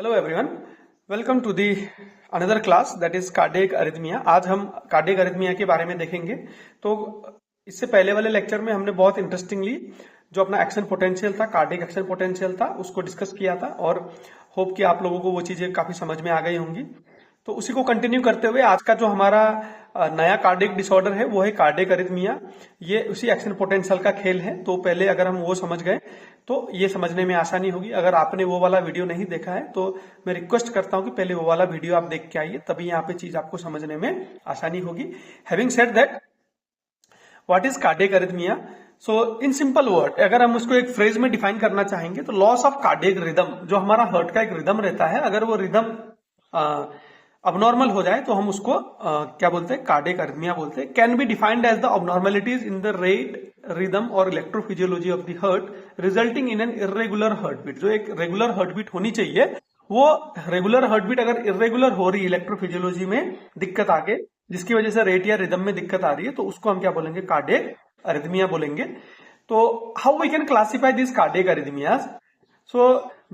Hello everyone, welcome to the another class that is cardiac arrhythmia. आज हम cardiac arrhythmia के बारे में देखेंगे। तो इससे पहले वाले लेक्चर में हमने बहुत इंटरेस्टिंगली जो अपना एक्शन पोटेंशियल था, कार्डियक एक्शन पोटेंशियल था, उसको डिस्कस किया था और होप कि आप लोगों को वो चीजें काफी समझ में आ गई होंगी। तो उसी को कंटिन्यू करते हुए आज का जो हमारा नया कार्डियक डिसऑर्डर है वो है कार्डियक अरिथमिया। ये उसी एक्शन पोटेंशियल का खेल है। तो पहले अगर हम वो समझ गए तो ये समझने में आसानी होगी। अगर आपने वो वाला वीडियो नहीं देखा है तो मैं रिक्वेस्ट करता हूं कि पहले वो वाला वीडियो आप देख के आइए, तभी यहाँ पे चीज आपको समझने में आसानी होगी। Having said that, what is cardiac arrhythmia? So in simple word अगर हम उसको एक फ्रेज में डिफाइन करना चाहेंगे तो लॉस ऑफ कार्डियक रिदम, जो हमारा हार्ट का एक रिदम रहता है, अगर वो रिदम अबनॉर्मल हो जाए तो हम उसको क्या बोलते हैं? कार्डियक अरिथमिया बोलते हैं। Can be defined as the abnormalities in the rate, rhythm और electrophysiology of the heart resulting in an irregular heart beat. जो एक रेगुलर हार्ट बीट होनी चाहिए, वो रेगुलर हार्ट बीट अगर इरेगुलर हो रही है, इलेक्ट्रोफिजियोलॉजी में दिक्कत आके, जिसकी वजह से रेट या रिदम में दिक्कत आ रही है, तो उसको हम क्या बोलेंगे? कार्डियक अरिथमिया बोलेंगे। तो how we can classify this cardiac arrhythmias? So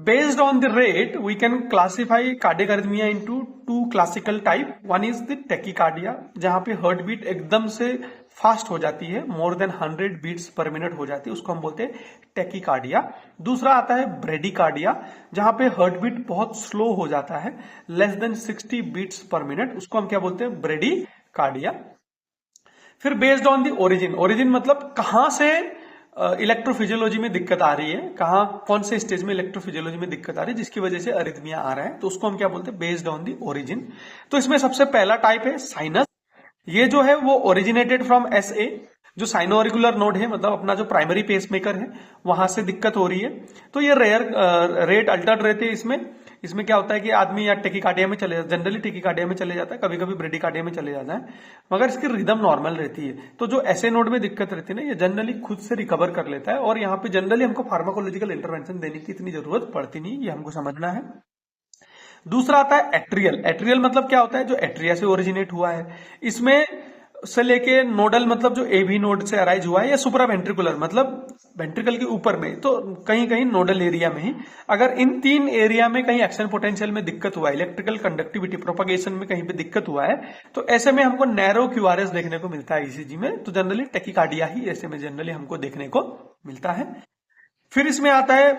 based on the rate, we can classify cardiac arrhythmia into two classical type. One is the tachycardia, जहां पे हार्ट बीट एकदम से फास्ट हो जाती है, more than 100 beats per minute हो जाती है, उसको हम बोलते हैं टैकीकार्डिया। दूसरा आता है ब्रेडिकार्डिया, जहां पे हार्ट बीट बहुत स्लो हो जाता है, less than 60 beats per minute, उसको हम क्या बोलते हैं? ब्रेडिकार्डिया। फिर based on the origin, origin मतलब कहां से इलेक्ट्रोफिजियोलॉजी में दिक्कत आ रही है, कौन से स्टेज में इलेक्ट्रोफिजियोलॉजी में दिक्कत आ रही है जिसकी वजह से अरिथमिया आ रहा है, तो उसको हम क्या बोलते हैं? Based on the origin. तो इसमें सबसे पहला टाइप है साइनस। ये जो है वो ओरिजिनेटेड फ्रॉम एसए, जो साइनोरिकुलर नोड है, मतलब अपना जो प्राइमरी पेसमेकर है, वहां से दिक्कत हो रही है। तो ये रेयर रेट अल्टर्ड रहते हैं। इसमें क्या होता है कि आदमी या टेकीकार्डिया में चले जाता है, जनरली टेकीकार्डिया में चले जाता है, कभी कभी ब्रेडिकार्डिया में चले जाता है, मगर इसकी रिदम नॉर्मल रहती है। तो जो ऐसे नोड में दिक्कत रहती है ना, ये जनरली खुद से रिकवर कर लेता है और यहाँ पे जनरली हमको फार्माकोलॉजिकल इंटरवेंशन देने की इतनी जरूरत पड़ती नहीं, ये हमको समझना है। दूसरा आता है एट्रियल। एट्रियल मतलब क्या होता है? जो एट्रिया से ओरिजिनेट हुआ है, इसमें से लेके नोडल मतलब जो एवी नोड से अराइज हुआ है, या सुपरा वेंट्रिकुलर मतलब वेंट्रिकल के ऊपर में, तो कहीं कहीं नोडल एरिया में ही। अगर इन तीन एरिया में कहीं एक्शन पोटेंशियल में दिक्कत हुआ है, इलेक्ट्रिकल कंडक्टिविटी प्रोपगेशन में कहीं पे दिक्कत हुआ है, तो ऐसे में हमको नैरो क्यूआरएस देखने को मिलता है ईसीजी में। तो जनरली टैकीकार्डिया ही ऐसे में जनरली हमको देखने को मिलता है। फिर इसमें आता है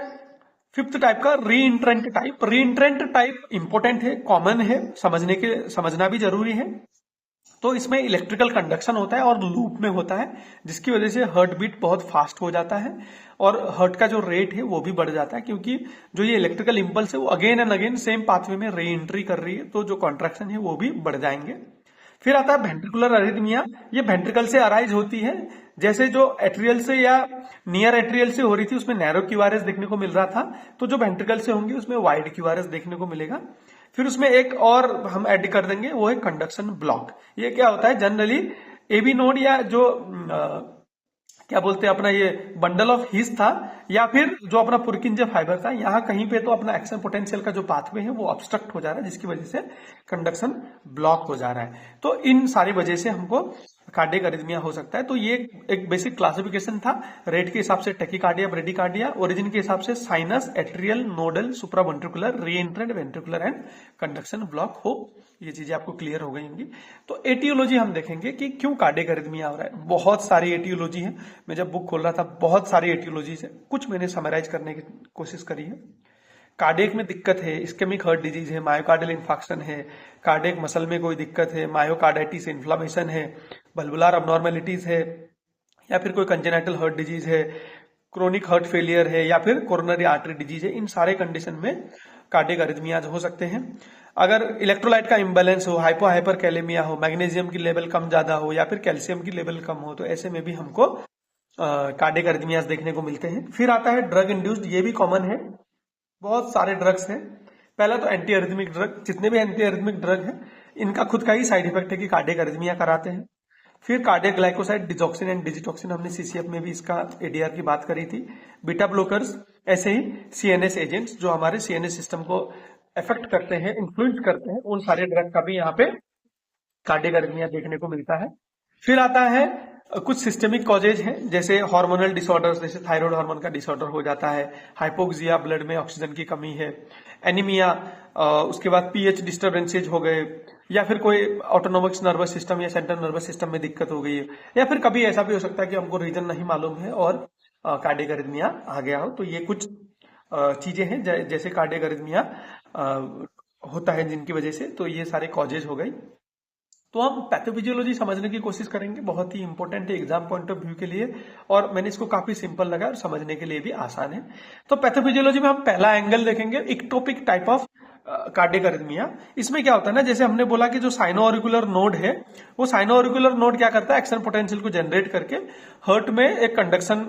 फिफ्थ टाइप का रीइंट्रेंट टाइप। रीइंट्रेंट टाइप इंपॉर्टेंट है, कॉमन है, समझना भी जरूरी है। तो इसमें इलेक्ट्रिकल कंडक्शन होता है और लूप में होता है, जिसकी वजह से हार्ट बीट बहुत फास्ट हो जाता है और हार्ट का जो रेट है वो भी बढ़ जाता है, क्योंकि जो ये इलेक्ट्रिकल इंपल्स है वो again and again same pathway में री एंट्री कर रही है, तो जो कॉन्ट्रैक्शन है वो भी बढ़ जाएंगे। फिर आता है वेंट्रिकुलर अरिथमिया। ये वेंट्रिकल से अराइज होती है, जैसे जो एट्रियल से या नियर एट्रियल से हो रही थी उसमें नैरो क्यूआरएस देखने को मिल रहा था, तो जो वेंट्रिकल से होंगी उसमें वाइड क्यूआरएस देखने को मिलेगा। फिर उसमें एक और हम ऐड कर देंगे, वो है कंडक्शन ब्लॉक। ये क्या होता है? जनरली एबी नोड या जो क्या बोलते हैं अपना ये बंडल ऑफ हीस था, या फिर जो अपना पुरकिंजे फाइबर था, यहाँ कहीं पे तो अपना एक्शन पोटेंशियल का जो पाथवे है वो ऑब्स्ट्रक्ट हो जा रहा है, जिसकी वजह से कंडक्शन ब्लॉक हो जा रहा है। तो इन सारी वजह से हमको कार्डियक अरिथमिया हो सकता है। तो ये एक बेसिक क्लासिफिकेशन था, रेट के हिसाब से टैकीकार्डिया, ब्रेडिकार्डिया, ओरिजिन के हिसाब से sinus, atrial, nodal, supraventricular, re-entrant, ventricular and conduction block. हो ये चीजें आपको क्लियर हो गई होंगी। तो एटियोलॉजी हम देखेंगे कि क्यों कार्डियक अरिथमिया हो रहा है। बहुत सारी एटियोलॉजी है, मैं जब बुक खोल रहा था बहुत सारी एटियोलॉजीज है, कुछ मैंने समराइज करने की कोशिश करी है। कार्डियक में दिक्कत है, इस्केमिक हार्ट डिजीज है, मायोकार्डियल इन्फेक्शन है, कार्डियक मसल में कोई दिक्कत है, मायोकार्डाइटिस, इन्फ्लामेशन है, बल्बुलर अबनॉर्मेलिटीज है, या फिर कोई कंजेनाइटल हार्ट डिजीज है, क्रोनिक हार्ट फेलियर है, या फिर कोरोनरी आर्टरी डिजीज है, इन सारे कंडीशन में कार्डियक अरिथमियाज हो सकते हैं। अगर इलेक्ट्रोलाइट का इम्बैलेंस हो, हाइपोहाइपरकैलेमिया हो, मैग्नीशियम की लेवल कम ज्यादा हो, या फिर कैल्शियम की लेवल कम हो, तो ऐसे में भी हमको कार्डियक अरिथमियाज देखने को मिलते हैं। फिर आता है ड्रग इंड्यूस्ड। ये भी कॉमन है, बहुत सारे ड्रग्स हैं। पहला तो एंटी अरिथमिक ड्रग, जितने भी एंटी अरिथमिक ड्रग हैं इनका खुद का ही साइड इफेक्ट है कि कार्डियक अरिथमिया कराते हैं। फिर cardiac glycoside, digoxin and digitoxin, हमने सीसीएफ में भी इसका एडीआर की बात करी थी। बीटा ब्लोकर्स, ऐसे ही सीएनएस एजेंट्स जो हमारे सीएनएस सिस्टम को इफेक्ट करते हैं, इन्फ्लुएंस करते हैं, उन सारे ड्रग का भी यहाँ पे कार्डियक अरिथमिया देखने को मिलता है। फिर आता है कुछ सिस्टेमिक कॉजेज हैं, जैसे हार्मोनल डिसऑर्डर्स, जैसे थायराइड हार्मोन का डिसऑर्डर हो जाता है, हाइपोक्सिया, ब्लड में ऑक्सीजन की कमी है, एनीमिया, उसके बाद पीएच डिस्टर्बेंसेज हो गए, या फिर कोई ऑटोनोमिक नर्वस सिस्टम या सेंट्रल नर्वस सिस्टम में दिक्कत हो गई है, या फिर कभी ऐसा भी हो सकता है कि हमको रीजन नहीं मालूम है और कार्डियक अरिथमिया आ गया हो। तो ये कुछ चीजें हैं जैसे कार्डियक अरिथमिया होता है जिनकी वजह से, तो ये सारे कॉजेज हो गई। तो हम पैथोफिजियोलॉजी समझने की कोशिश करेंगे, बहुत ही इंपॉर्टेंट है एग्जाम पॉइंट ऑफ व्यू के लिए, और मैंने इसको काफी सिंपल लगा और समझने के लिए भी आसान है। तो पैथोफिजियोलॉजी में हम पहला एंगल देखेंगे ectopic type of cardiac arrhythmia. इसमें क्या होता है ना, जैसे हमने बोला कि जो साइनोऑरिकुलर नोड है, वो साइनोऑरिकुलर नोड क्या करता है, एक्शन पोटेंशियल को जनरेट करके हार्ट में एक कंडक्शन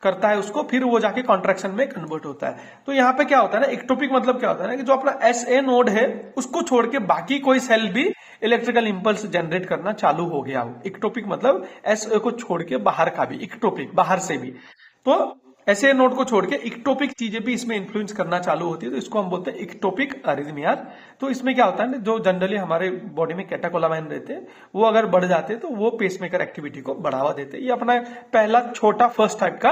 करता है उसको, फिर वो जाके कॉन्ट्रैक्शन में कन्वर्ट होता है। तो यहाँ पे क्या होता है ना, इक्टोपिक मतलब क्या होता है ना कि जो अपना एसए नोड है उसको छोड़ के बाकी कोई सेल भी इलेक्ट्रिकल इंपल्स जनरेट करना चालू हो गया हो। इक्टोपिक मतलब एसए को छोड़ के बाहर का भी, इक्टोपिक बाहर से भी, तो एसए नोड को छोड़ के इक्टोपिक चीजें भी इसमें इन्फ्लुएंस करना चालू होती है, तो इसको हम बोलते हैं इक्टोपिक अरिथमियाज। तो इसमें क्या होता है ना, जो जनरली हमारे बॉडी में कैटेकोलामाइन रहते हैं वो अगर बढ़ जाते हैं तो वो पेसमेकर एक्टिविटी को बढ़ावा देते हैं। ये अपना पहला छोटा फर्स्ट टाइप का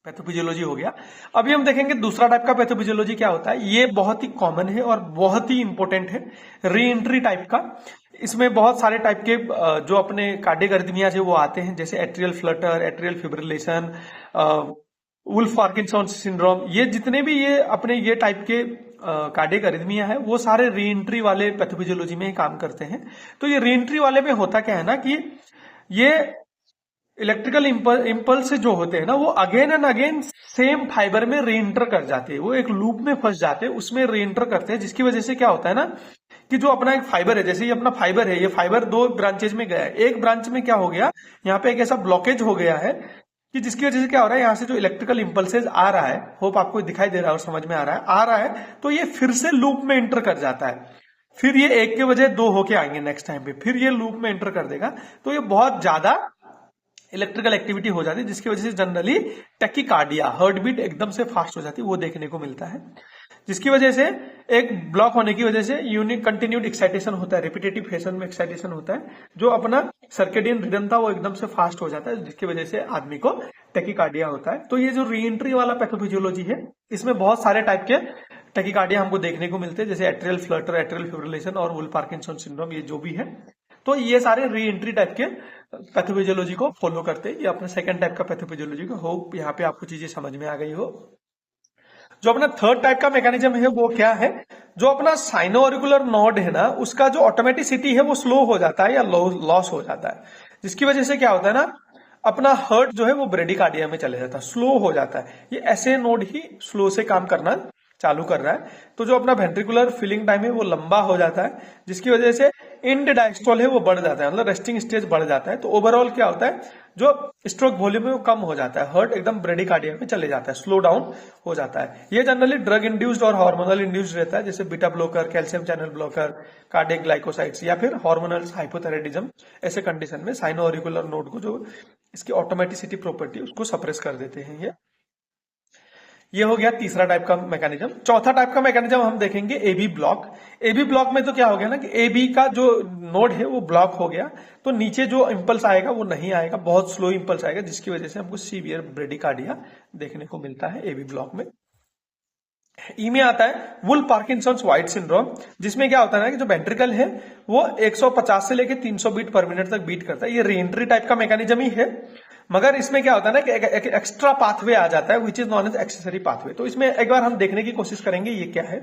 पैथोफिजियोलॉजी हो गया। अभी हम देखेंगे दूसरा टाइप का पैथोफिजियोलॉजी क्या होता है। ये बहुत ही कॉमन है और बहुत ही इंपॉर्टेंट है, री एंट्री टाइप का। इसमें बहुत सारे टाइप के जो अपने कार्डियक अरिथमियाज है वो आते हैं, जैसे atrial flutter, atrial fibrillation, Wolff Parkinson syndrome. ये जितने भी ये अपने ये टाइप के कार्डियक अरिथमिया है वो सारे री एंट्री वाले पैथोफिजियोलॉजी में ही काम करते हैं। तो ये री एंट्री वाले में होता क्या है ना कि ये इलेक्ट्रिकल इंपल्स जो होते हैं ना वो again and again same fibre में री एंटर कर जाते हैं, वो एक लूप में फंस जाते हैं, उसमें री एंटर करते हैं, जिसकी वजह से क्या होता है ना कि जो अपना एक फाइबर है, जैसे ये अपना फाइबर है, ये फाइबर दो ब्रांचेज में गया है। एक ब्रांच में क्या हो गया, यहाँ पे एक ऐसा ब्लॉकेज हो गया है कि जिसकी वजह से क्या हो रहा है, यहाँ से जो इलेक्ट्रिकल इंपल्सेज आ रहा है, होप आपको दिखाई दे रहा है और समझ में आ रहा है, तो ये फिर से लूप में एंटर कर जाता है। फिर ये एक के बजाय दो होके आएंगे नेक्स्ट टाइम पे, फिर ये लूप में एंटर कर देगा। तो ये बहुत ज्यादा इलेक्ट्रिकल एक्टिविटी हो जाती है, जिसकी वजह से जनरली टैकीकार्डिया, हार्ट बीट एकदम से फास्ट हो जाती है, वो देखने को मिलता है। जिसकी वजह से एक ब्लॉक होने की वजह से यूनिक कंटिन्यूड एक्साइटेशन होता है, रिपीटेटिव फैशन में एक्साइटेशन होता है, जो अपना सर्केडियन रिदम था वो एकदम से फास्ट हो जाता है, जिसकी वजह से आदमी को टैकीकार्डिया होता है। तो ये जो री एंट्री वाला पैथोफिजियोलॉजी है, इसमें बहुत सारे टाइप के टैकीकार्डिया हमको देखने को मिलते हैं, जैसे एट्रियल फ्लटर, एट्रियल फिब्रिलेशन और वुल्फ पार्किंसन सिंड्रोम, ये जो भी है। तो ये सारे री एंट्री टाइप के पैथोफिजियोलॉजी को फॉलो करते हैं। ये अपना सेकंड टाइप का पैथोफिजियोलॉजी को, होप यहाँ पे आपको चीजें समझ में आ गई हो। जो अपना थर्ड टाइप का मैकेनिज्म है वो क्या है, जो अपना साइनोऑरिकुलर नोड है ना, उसका जो ऑटोमेटिसिटी है वो स्लो हो जाता है या लॉस हो जाता है, जिसकी वजह से क्या होता है ना, अपना हार्ट जो है वो ब्रेडिकार्डिया में चले जाता है, स्लो हो जाता है। ये ऐसे नोड ही स्लो से काम करना चालू कर रहा है। तो जो अपना वेंट्रिकुलर फिलिंग टाइम है वो लंबा हो जाता है, जिसकी वजह से इंड डायस्टोल है वो बढ़ जाता है, मतलब रेस्टिंग स्टेज बढ़ जाता है। तो ओवरऑल क्या होता है, जो स्ट्रोक वॉल्यूम है वो कम हो जाता है, हार्ट एकदम ब्रेडिकार्डिया में चले जाता है, स्लो डाउन हो जाता है। ये जनरली ड्रग इंड्यूस्ड और हार्मोनल इंड्यूस्ड रहता है, जैसे beta blocker, calcium channel blocker, cardiac glycosides, या फिर हार्मोनल हाइपोथायराइडिज्म। ऐसे कंडीशन में साइनोऑरिकुलर नोड को, जो इसकी ऑटोमेटिसिटी प्रॉपर्टी, उसको सप्रेस कर देते हैं। ये हो गया तीसरा टाइप का मैकेनिज्म। चौथा टाइप का मैकेनिज्म हम देखेंगे एबी ब्लॉक। एबी ब्लॉक में तो क्या हो गया ना कि एबी का जो नोड है वो ब्लॉक हो गया, तो नीचे जो इंपल्स आएगा वो नहीं आएगा, बहुत स्लो इंपल्स आएगा, जिसकी वजह से हमको सीवियर ब्रेडिकार्डिया देखने को मिलता है एबी ब्लॉक में। ई में आता है वुल्फ पार्किंसन वाइट सिंड्रोम, जिसमें क्या होता है ना कि जो वेंट्रिकल है वो 150 से लेकर 300 बीट पर मिनट तक बीट करता है। ये री एंट्री टाइप का मैकेनिज्म ही है, मगर इसमें क्या होता है ना कि एक एक्स्ट्रा पाथवे आ जाता है, which is known as accessory pathway. तो इसमें एक बार हम देखने की कोशिश करेंगे ये क्या है।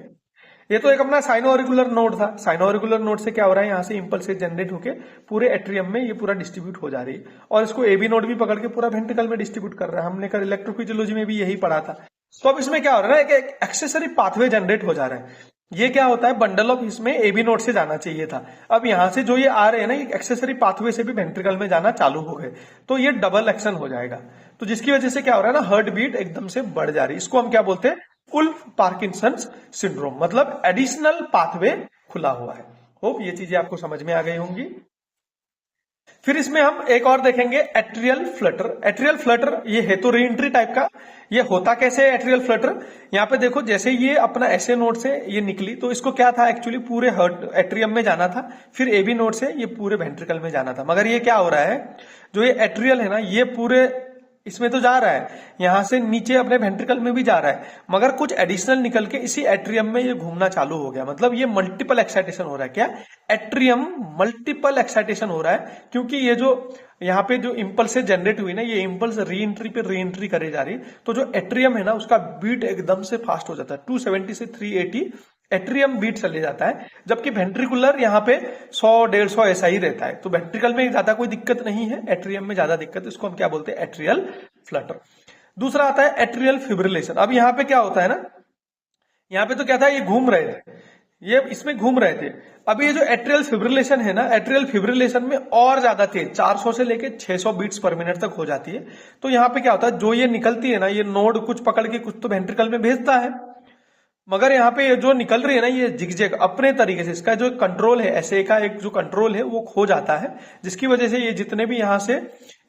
ये तो एक अपना साइनोऑरिकुलर नोड था, साइनोऑरिकुलर नोड से क्या हो रहा है, यहाँ से इंपल्स जनरेट होकर पूरे एट्रियम में ये पूरा डिस्ट्रीब्यूट हो जा रही है, और इसको एबी नोड भी पकड़ के पूरा वेंट्रिकल में डिस्ट्रीब्यूट कर रहा है। हमने कल इलेक्ट्रोफिजियोलॉजी में भी यही पढ़ा था। तो अब इसमें क्या हो रहा है, एक एक्सेसरी पाथवे जनरेट हो जा रहा है। ये क्या होता है, बंडल ऑफ इसमें एबी नोड से जाना चाहिए था, अब यहां से जो ये आ रहे हैं ना, ये एक्सेसरी पाथवे से भी वेंट्रिकल में जाना चालू हो गए, तो ये डबल एक्शन हो जाएगा। तो जिसकी वजह से क्या हो रहा है ना, हार्ट बीट एकदम से बढ़ जा रही है। इसको हम क्या बोलते हैं, वुल्फ पार्किंसन सिंड्रोम, मतलब एडिशनल पाथवे खुला हुआ है। होप ये चीजें आपको समझ में आ गई होंगी। फिर इसमें हम एक और देखेंगे एट्रियल फ्लटर। एट्रियल फ्लटर ये है तो री एंट्री टाइप का। ये होता कैसे है एट्रियल फ्लटर, यहाँ पे देखो, जैसे ये अपना एसए नोड से ये निकली, तो इसको क्या था, एक्चुअली पूरे हार्ट एट्रियम में जाना था, फिर एबी नोड से ये पूरे वेंट्रिकल में जाना था। मगर ये क्या हो रहा है, जो ये एट्रियल है ना, ये पूरे इसमें तो जा रहा है, यहां से नीचे अपने वेंट्रिकल में भी जा रहा है, मगर कुछ एडिशनल निकल के इसी एट्रियम में ये घूमना चालू हो गया। मतलब ये मल्टीपल एक्साइटेशन हो रहा है। क्या? एट्रियम मल्टीपल एक्साइटेशन हो रहा है, क्योंकि ये जो यहाँ पे जो इंपल्स जनरेट हुई ना, ये इंपल्स री एंट्री पे री एंट्री करे जा रही है। तो जो एट्रियम है ना, उसका बीट एकदम से फास्ट हो जाता है, 270 से 380 एट्रियम बीट चले जाता है, जबकि वेंट्रिकुलर यहाँ पे 100-150 ऐसा ही रहता है। तो वेंट्रिकल में ज्यादा कोई दिक्कत नहीं है, एट्रियम में ज्यादा दिक्कत है। इसको हम क्या बोलते हैं? Atrial Flutter. दूसरा आता है एट्रियल फिब्रिलेशन। अब यहाँ पे क्या होता है ना, यहाँ पे तो क्या था, ये घूम रहे थे, ये इसमें घूम रहे थे। अभी ये जो एट्रियल फिब्रिलेशन है ना, एट्रियल फिब्रिलेशन में और ज्यादा तेज 400 से लेके 600 बीट्स पर मिनट तक हो जाती है। तो यहाँ पे क्या होता है, जो ये निकलती है ना, ये नोड कुछ पकड़ के कुछ तो वेंट्रिकल में भेजता है, मगर यहाँ पे जो निकल रही है ना, ये जिगजैग अपने तरीके से, इसका जो कंट्रोल है, ऐसे का एक जो कंट्रोल है वो खो जाता है, जिसकी वजह से ये जितने भी यहाँ से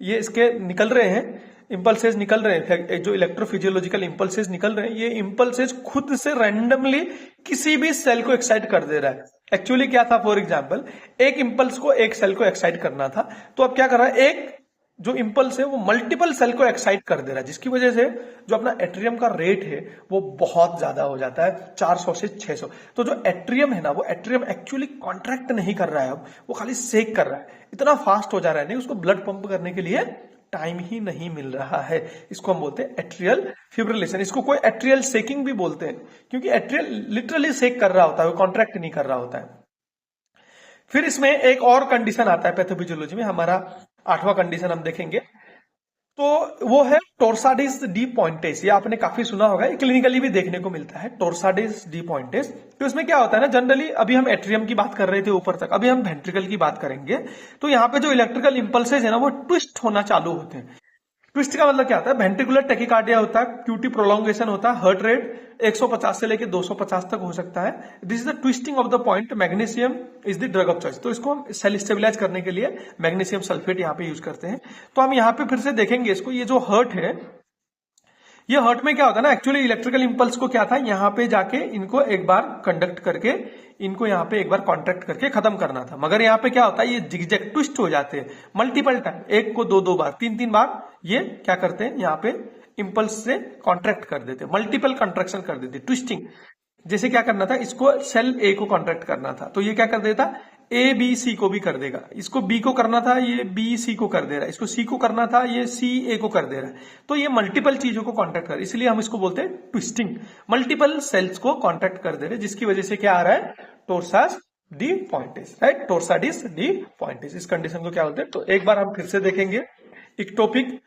ये इसके निकल रहे हैं, इंपल्सेस निकल रहे हैं, जो इलेक्ट्रोफिजियोलॉजिकल इंपल्सेस निकल रहे हैं, ये इंपल्सेस खुद से रैंडमली किसी भी सेल को एक्साइट कर दे रहा है। एक्चुअली क्या था, फॉर एग्जाम्पल एक इंपल्स को एक सेल को एक्साइट करना था, तो अब क्या कर रहा है, एक जो इंपल्स है वो मल्टीपल सेल को एक्साइट कर दे रहा है, जिसकी वजह से जो अपना एट्रियम का रेट है वो बहुत ज्यादा हो जाता है, 400 से 600। तो जो एट्रियम है ना, वो एट्रियम एक्चुअली कॉन्ट्रैक्ट नहीं कर रहा है, अब वो खाली सेक कर रहा है, इतना फास्ट हो जा रहा है, नहीं उसको ब्लड पंप करने के लिए टाइम ही नहीं मिल रहा है। इसको हम बोलते हैं एट्रियल फिब्रिलेशन। इसको कोई एट्रियल सेकिंग भी बोलते हैं, क्योंकि एट्रियल लिटरली सेक कर रहा होता है, वो कॉन्ट्रैक्ट नहीं कर रहा होता है। फिर इसमें एक और कंडीशन आता है पैथोफिजियोलॉजी में, हमारा 8वां कंडीशन हम देखेंगे, तो वो है टोर्साडिस डी पॉइंटेस। ये आपने काफी सुना होगा, क्लिनिकली भी देखने को मिलता है, टोर्साडिस डी पॉइंटेस। तो इसमें क्या होता है ना, जनरली अभी हम एट्रियम की बात कर रहे थे ऊपर तक, अभी हम वेंट्रिकल की बात करेंगे। तो यहाँ पे जो इलेक्ट्रिकल इंपल्सेस है ना, वो ट्विस्ट होना चालू होते हैं। ट्विस्ट का मतलब क्या होता है, वेंट्रिकुलर टेकिकार्डिया होता है, क्यूटी प्रोलॉन्गेशन होता है, हार्ट रेट 150 से लेके 250 तक हो सकता है। This is the twisting of the point. Magnesium is the drug of choice. तो इसको हम सेल स्टेबिलाईज करने के लिए मैग्नीशियम सल्फेट यहाँ पे यूज करते हैं। तो हम यहाँ पे फिर से देखेंगे इसको, ये जो हर्ट है, ये हर्ट में क्या होता है ना, एक्चुअली इलेक्ट्रिकल इंपल्स को क्या था, यहाँ पे जाके इनको एक बार कंडक्ट करके, इनको यहाँ पे एक बार कॉन्ट्रैक्ट करके खत्म करना था, मगर यहाँ पे क्या होता है, ये जिगजैग ट्विस्ट हो जाते हैं मल्टीपल टाइम, एक को 2-2 बार 3-3 बार ये क्या करते हैं, यहाँ पे इंपल्स से कॉन्ट्रैक्ट कर देते, मल्टीपल कंट्रैक्शन कर देते, ट्विस्टिंग। जैसे क्या करना था, इसको सेल ए को कॉन्ट्रैक्ट करना था, तो ये क्या कर देता, ए बी सी को भी कर देगा। इसको बी को करना था, ये बी सी को कर दे रहा है। इसको सी को करना था, ये सी ए को कर दे रहा है। तो ये मल्टीपल चीजों को कॉन्ट्रैक्ट कर, इसलिए हम इसको बोलते हैं ट्विस्टिंग। मल्टीपल सेल्स को कॉन्ट्रैक्ट कर दे रहे, जिसकी वजह से क्या आ रहा है, टोर्सास डी पॉइंटेस, राइट, टोर्साडिस डी पॉइंटेस। इस कंडीशन को क्या बोलते हैं, तो एक बार हम फिर से देखेंगे। इक्टोपिक,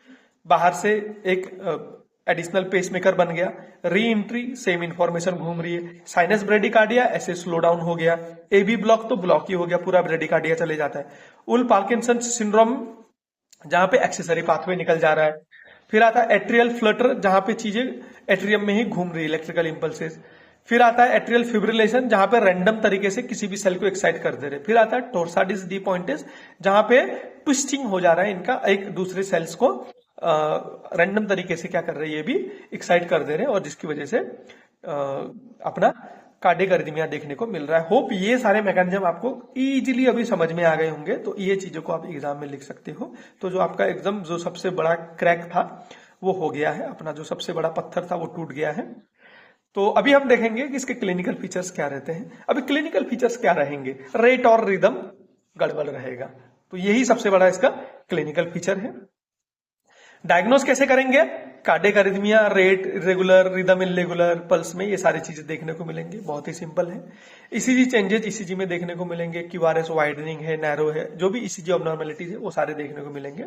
बाहर से एक एडिशनल पेसमेकर बन गया, री एंट्री सेम इंफॉर्मेशन घूम रही है, साइनस ब्रेडिकार्डिया ऐसे स्लो डाउन हो गया, एबी ब्लॉक तो ब्लॉक ही हो गया, पूरा ब्रेडिकार्डिया चले जाता है। उल पार्किंसन सिंड्रोम, जहां पे एक्सेसरी पाथवे निकल जा रहा है। फिर आता है एट्रियल फ्लटर, जहां पे चीजें एट्रियम में ही घूम रही है, इलेक्ट्रिकल इंपल्सेस। फिर आता है एट्रियल फिब्रिलेशन, जहां पे रैंडम तरीके से किसी भी सेल को एक्साइट कर दे रहे। फिर आता है टोर्साडिस डी पॉइंटेस, जहां पे ट्विस्टिंग हो जा रहा है इनका, एक दूसरे सेल्स को रैंडम तरीके से क्या कर रहे हैं, ये भी एक्साइट कर दे रहे हैं, और जिसकी वजह से अपना कार्डियक अरिथमिया देखने को मिल रहा है। होप ये सारे मैकेनिज्म आपको इजीली अभी समझ में आ गए होंगे, तो ये चीजों को आप एग्जाम में लिख सकते हो। तो जो आपका एकदम जो सबसे बड़ा क्रैक था वो हो गया है, अपना जो सबसे बड़ा पत्थर था वो टूट गया है। तो अभी हम देखेंगे कि इसके क्लिनिकल फीचर्स क्या रहते हैं। अभी क्लिनिकल फीचर्स क्या रहेंगे, रेट और रिदम गड़बड़ रहेगा, तो यही सबसे बड़ा इसका क्लिनिकल फीचर है। डायग्नोस कैसे करेंगे, cardiac arrhythmia, rate irregular, rhythm irregular, pulse में ये सारी चीजें देखने को मिलेंगे, बहुत ही सिंपल है। ईसीजी चेंजेस ईसीजी में देखने को मिलेंगे, क्यूआरएस वाइडनिंग है, नैरो है, जो भी ईसीजी अबनॉर्मलिटीज है वो सारे देखने को मिलेंगे।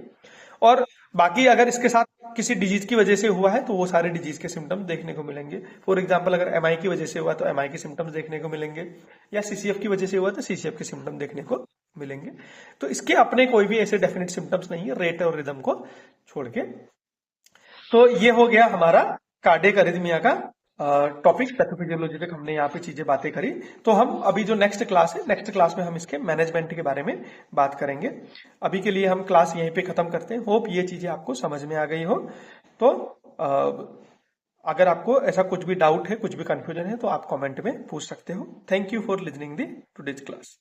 और बाकी अगर इसके साथ किसी डिजीज की वजह से हुआ है तो वो सारे डिजीज के सिम्टम्स देखने को मिलेंगे। फॉर एग्जांपल अगर एमआई की वजह से हुआ तो एमआई के सिम्टम्स देखने को मिलेंगे, या सीसीएफ की वजह से हुआ तो सीसीएफ के सिम्टम देखने को मिलेंगे। तो इसके अपने कोई भी ऐसे डेफिनेट सिम्टम्स नहीं है, रेट और रिदम को छोड़ के। तो ये हो गया हमारा कार्डियक अरिथमिया का टॉपिक। पैथोफिजियोलॉजी तक हमने यहाँ पे चीजें बातें करी। तो हम अभी जो नेक्स्ट क्लास है, नेक्स्ट क्लास में हम इसके मैनेजमेंट के बारे में बात करेंगे। अभी के लिए हम क्लास यहीं पे खत्म करते हैं। होप ये चीजें आपको समझ में आ गई हो। तो अगर आपको ऐसा कुछ भी डाउट है, कुछ भी कंफ्यूजन है, तो आप कमेंट में पूछ सकते हो। Thank you for listening the today's class.